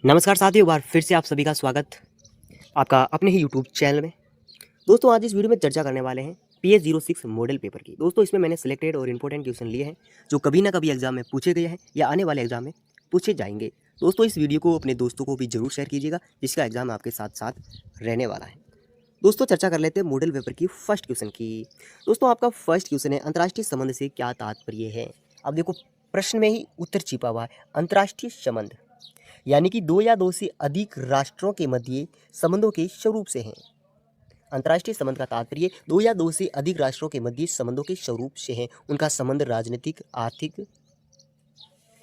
नमस्कार साथियों, एक बार फिर से आप सभी का स्वागत आपका अपने ही यूट्यूब चैनल में। दोस्तों, आज इस वीडियो में चर्चा करने वाले हैं PS06 मॉडल पेपर की। दोस्तों, इसमें मैंने सिलेक्टेड और इम्पोर्टेंट क्वेश्चन लिए हैं जो कभी ना कभी एग्जाम में पूछे गए हैं या आने वाले एग्जाम में पूछे जाएंगे। दोस्तों, इस वीडियो को अपने दोस्तों को भी जरूर शेयर कीजिएगा जिसका एग्जाम आपके साथ साथ रहने वाला है। दोस्तों, चर्चा कर लेते हैं मॉडल पेपर की फर्स्ट क्वेश्चन की। दोस्तों, आपका फर्स्ट क्वेश्चन है, अंतर्राष्ट्रीय संबंध से क्या तात्पर्य है। अब देखो, प्रश्न में ही उत्तर छिपा हुआ है। अंतर्राष्ट्रीय संबंध यानी कि दो या दो से अधिक राष्ट्रों के मध्य संबंधों के स्वरूप से है। अंतर्राष्ट्रीय संबंध का तात्पर्य दो या दो से अधिक राष्ट्रों के मध्य संबंधों के स्वरूप से है। उनका संबंध राजनीतिक, आर्थिक,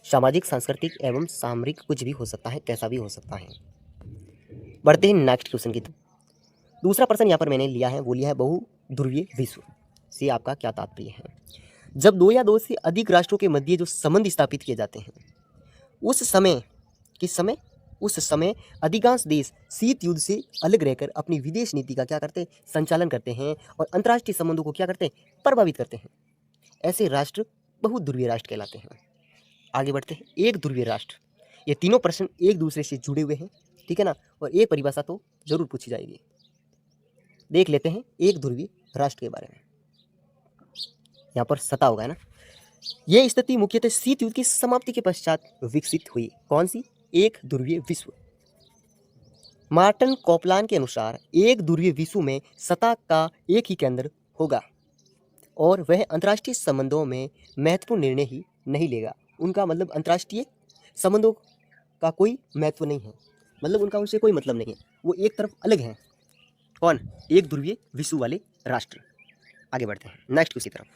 सामाजिक, सांस्कृतिक एवं सामरिक कुछ भी हो सकता है, कैसा भी हो सकता है। बढ़ते हैं नेक्स्ट क्वेश्चन की। दूसरा प्रश्न यहाँ पर मैंने लिया है, वो लिया है बहु ध्रुवीय विश्व से आपका क्या तात्पर्य है। जब दो या दो से अधिक राष्ट्रों के मध्य जो संबंध स्थापित किए जाते हैं उस समय अधिकांश देश शीत युद्ध से अलग रहकर अपनी विदेश नीति का क्या करते हैं, संचालन करते हैं और अंतर्राष्ट्रीय संबंधों को क्या करते हैं, प्रभावित करते हैं। ऐसे राष्ट्र बहुध्रुवीय राष्ट्र कहलाते हैं। आगे बढ़ते हैं, एक ध्रुवीय राष्ट्र। ये तीनों प्रश्न एक दूसरे से जुड़े हुए हैं, ठीक है ना, और एक परिभाषा तो जरूर पूछी जाएगी। देख लेते हैं एक ध्रुवीय राष्ट्र के बारे में। यहाँ पर सता होगा ना। यह स्थिति मुख्यतः शीत युद्ध की समाप्ति के पश्चात विकसित हुई। कौन सी? एक ध्रुवीय विश्व। मार्टिन कॉपलान के अनुसार एक ध्रुवीय विश्व में सतह का एक ही केंद्र होगा और वह अंतर्राष्ट्रीय संबंधों में महत्वपूर्ण निर्णय ही नहीं लेगा। उनका मतलब अंतर्राष्ट्रीय संबंधों का कोई महत्व नहीं है, मतलब उनका उनसे कोई मतलब नहीं है, वो एक तरफ अलग हैं। कौन? एक ध्रुवीय विश्व वाले राष्ट्र। आगे बढ़ते हैं नेक्स्ट क्वेश्चन की तरफ।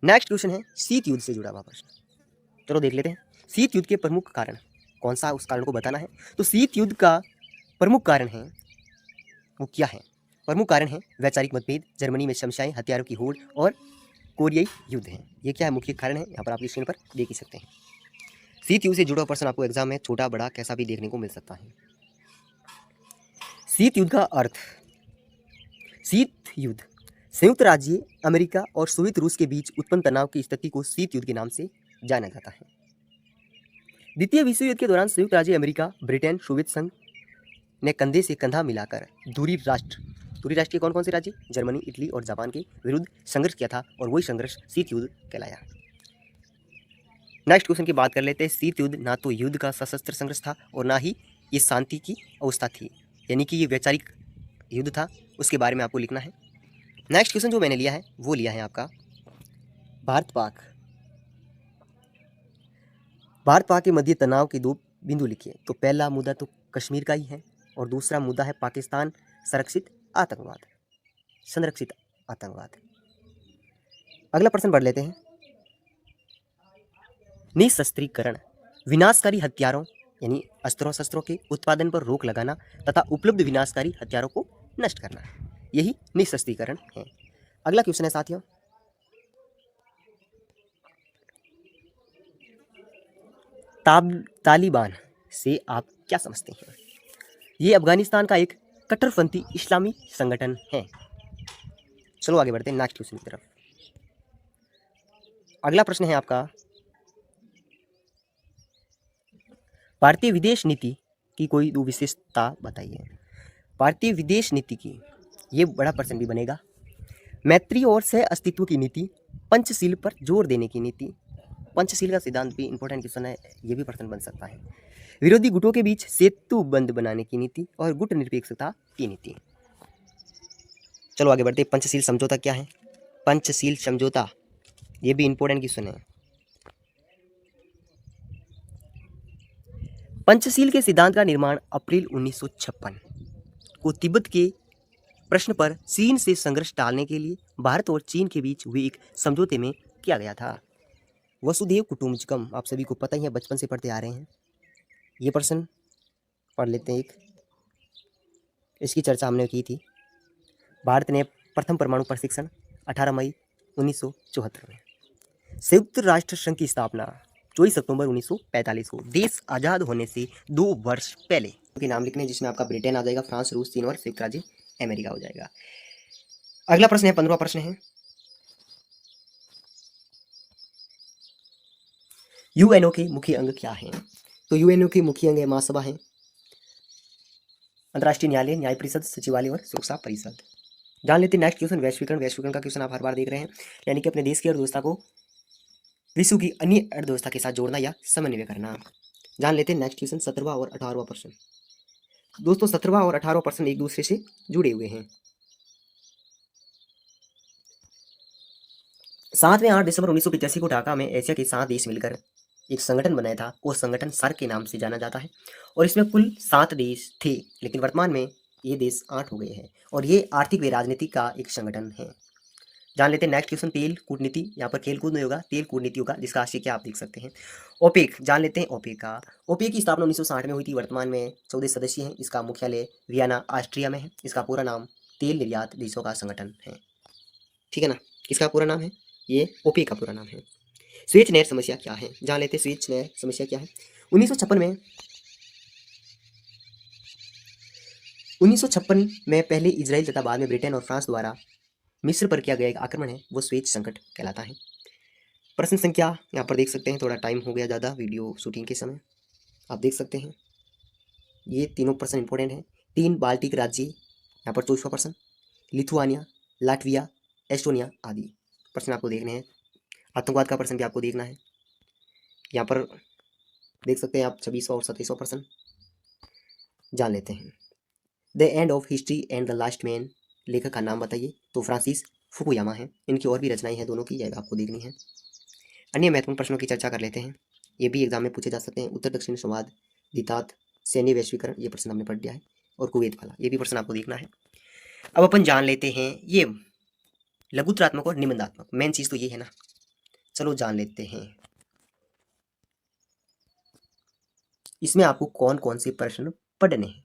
नेक्स्ट क्वेश्चन है शीत युद्ध से जुड़ा हुआ प्रश्न। चलो देख लेते हैं शीत युद्ध के प्रमुख कारण। कौन सा? उस कारण को बताना है। तो शीत युद्ध का प्रमुख कारण है, वो क्या है? प्रमुख कारण है वैचारिक मतभेद, जर्मनी में समस्याएं, हथियारों की होड़ और कोरियाई युद्ध है। ये क्या है? मुख्य कारण है। यहाँ पर आप स्क्रीन पर देख ही सकते हैं। शीत युद्ध से जुड़ा प्रश्न आपको एग्जाम में छोटा बड़ा कैसा भी देखने को मिल सकता है। शीत युद्ध का अर्थ। शीत युद्ध संयुक्त राज्य अमेरिका और सोवियत रूस के बीच उत्पन्न तनाव की स्थिति को शीत युद्ध के नाम से जाना जाता है। द्वितीय विश्व युद्ध के दौरान संयुक्त राज्य अमेरिका, ब्रिटेन, सोवियत संघ ने कंधे से कंधा मिलाकर दूरी राष्ट्र के कौन कौन से राज्य? जर्मनी, इटली और जापान के विरुद्ध संघर्ष किया था और वही संघर्ष शीत युद्ध कहलाया। नेक्स्ट क्वेश्चन की बात कर लेते हैं। शीत युद्ध ना तो युद्ध का सशस्त्र संघर्ष था और ना ही ये शांति की अवस्था थी, यानी कि ये वैचारिक युद्ध था। उसके बारे में आपको लिखना है। नेक्स्ट क्वेश्चन जो मैंने लिया है वो लिया है आपका भारत पाक के मध्य तनाव के दो बिंदु लिखिए। तो पहला मुद्दा तो कश्मीर का ही है और दूसरा मुद्दा है पाकिस्तान संरक्षित आतंकवाद। अगला प्रश्न पढ़ लेते हैं। निशस्त्रीकरण विनाशकारी हथियारों यानी अस्त्रों शस्त्रों के उत्पादन पर रोक लगाना तथा उपलब्ध विनाशकारी हथियारों को नष्ट करना, यही निशस्त्रीकरण है। अगला क्वेश्चन है साथियों, तालिबान से आप क्या समझते हैं? ये अफगानिस्तान का एक कट्टरपंथी इस्लामी संगठन है। चलो आगे बढ़ते हैं नेक्स्ट क्वेश्चन की तरफ। अगला प्रश्न है आपका भारतीय विदेश नीति की कोई दो विशेषता बताइए। भारतीय विदेश नीति की, ये बड़ा प्रश्न भी बनेगा। मैत्री और सह अस्तित्व की नीति, पंचशील पर जोर देने की नीति। पंचशील का सिद्धांत भी इंपॉर्टेंट क्वेश्चन है, ये भी प्रश्न बन सकता है। विरोधी गुटों के बीच सेतु बंद बनाने की नीति और गुट निरपेक्षता की नीति। चलो आगे बढ़ते हैं। पंचशील समझौता क्या है? पंचशील समझौता, ये भी इंपॉर्टेंट क्वेश्चन है। पंचशील के सिद्धांत का निर्माण अप्रैल 1956 को तिब्बत के प्रश्न पर चीन से संघर्ष टालने के लिए भारत और चीन के बीच हुए एक समझौते में किया गया था। वसुधैव कुटुंबकम आप सभी को पता ही है, बचपन से पढ़ते आ रहे हैं। ये प्रश्न पढ़ लेते हैं। एक इसकी चर्चा हमने की थी। भारत ने प्रथम परमाणु प्रशिक्षण 18 मई 1974 में। संयुक्त राष्ट्र संघ की स्थापना 24 अक्टूबर 1945 को, देश आज़ाद होने से 2 वर्ष पहले के नाम लिखने, जिसमें आपका ब्रिटेन आ जाएगा, फ्रांस, रूस, चीन और संयुक्त राज्य अमेरिका हो जाएगा। अगला प्रश्न है 15वां प्रश्न है, यूएनओ के मुख्य अंग क्या हैं? तो यूएनओ की मुख्य अंग है महासभा है, अंतर्राष्ट्रीय न्यायालय, न्याय परिषद, सचिवालय और सुरक्षा परिषद। जान लेते हैं नेक्स्ट क्वेश्चन वैश्वीकरण। वैश्वीकरण का क्वेश्चन आप हर बार देख रहे हैं, यानी कि अपने देश की अर्थव्यवस्था को विश्व की अन्य अर्थव्यवस्था के साथ जोड़ना या समन्वय करना। जान लेते हैं नेक्स्ट क्वेश्चन 17वां और 18वां प्रश्न। दोस्तों 17वां और 18वां प्रश्न एक दूसरे से जुड़े हुए हैं। 7 में 8 दिसंबर 1985 को ढाका में एशिया के 7 देश मिलकर एक संगठन बनाया था। वो संगठन सार्क के नाम से जाना जाता है और इसमें कुल 7 देश थे, लेकिन वर्तमान में ये देश 8 हो गए हैं और ये आर्थिक व राजनीति का एक संगठन है। जान लेते हैं नेक्स्ट क्वेश्चन तेल कूटनीति। यहाँ पर खेलकूद नहीं होगा, तेल कूटनीति होगा, जिसका आशय क्या आप देख सकते हैं। ओपेक, जान लेते हैं ओपेक का। ओपेक की स्थापना 1960 में हुई थी। वर्तमान में 14 सदस्य हैं। इसका मुख्यालय वियना ऑस्ट्रिया में है। इसका पूरा नाम तेल निर्यात देशों का संगठन है। ठीक है ना, इसका पूरा नाम है, ये ओपेक का पूरा नाम है। स्वेच नहर समस्या क्या है, जान लेते हैं स्वेच नहर समस्या क्या है। 1956 में पहले इजराइल तथा बाद में ब्रिटेन और फ्रांस द्वारा मिस्र पर किया गया एक आक्रमण है, वो स्वेज संकट कहलाता है। प्रश्न संख्या यहाँ पर देख सकते हैं, थोड़ा टाइम हो गया ज़्यादा वीडियो शूटिंग के समय, आप देख सकते हैं ये तीनों प्रश्न इंपॉर्टेंट हैं। 3 बाल्टिक राज्य, यहाँ पर 24वां प्रश्न, लिथुआनिया, लाटविया, एस्टोनिया आदि प्रश्न आपको देखने हैं। आतंकवाद का प्रश्न भी आपको देखना है। यहाँ पर देख सकते हैं आप 26वां और 27वां प्रश्न। जान लेते हैं the end of history and the last man, लेखक का नाम बताइए। तो फ्रांसिस फुकुयामा है। इनकी और भी रचनाएं हैं दोनों की, यह आपको देखनी है। अन्य महत्वपूर्ण प्रश्नों की चर्चा कर लेते हैं, ये भी एग्जाम में पूछे जा सकते हैं। उत्तर दक्षिण संवाद, द्वितात, सैन्य वैश्वीकरण, ये प्रश्न हमने पढ़ लिया है, और कुवैत वाला, ये भी प्रश्न आपको देखना है। अब अपन जान लेते हैं ये लघुत्रात्मक और निबंधात्मक, मेन चीज तो ये है ना। चलो जान लेते हैं इसमें आपको कौन कौन से प्रश्न पढ़ने हैं।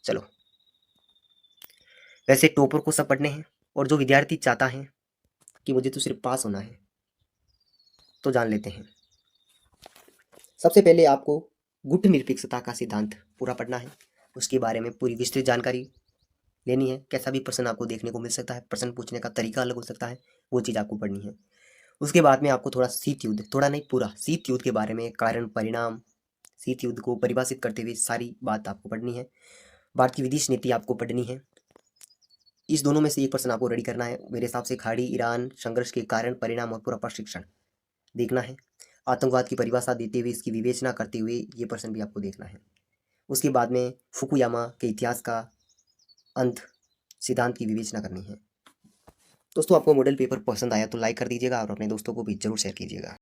चलो, वैसे टॉपर को सब पढ़ने हैं, और जो विद्यार्थी चाहता है कि मुझे तो सिर्फ पास होना है, तो जान लेते हैं। सबसे पहले आपको गुट निरपेक्षता का सिद्धांत पूरा पढ़ना है, उसके बारे में पूरी विस्तृत जानकारी लेनी है। कैसा भी प्रश्न आपको देखने को मिल सकता है, प्रश्न पूछने का तरीका अलग हो सकता है, वो चीज़ आपको पढ़नी है। उसके बाद में आपको थोड़ा शीत युद्ध, थोड़ा नहीं पूरा शीत युद्ध के बारे में, कारण परिणाम, शीत युद्ध को परिभाषित करते हुए सारी बात आपको पढ़नी है। भारत की विदेश नीति आपको पढ़नी है। इस दोनों में से एक प्रश्न आपको रेडी करना है। मेरे हिसाब से खाड़ी ईरान संघर्ष के कारण परिणाम और पूरा प्रशिक्षण देखना है। आतंकवाद की परिभाषा देते हुए इसकी विवेचना करते हुए ये प्रश्न भी आपको देखना है। उसके बाद में फुकुयामा के इतिहास का अंत सिद्धांत की विवेचना करनी है। दोस्तों आपको मॉडल पेपर पसंद आया तो लाइक कर दीजिएगा और अपने दोस्तों को भी जरूर शेयर कीजिएगा।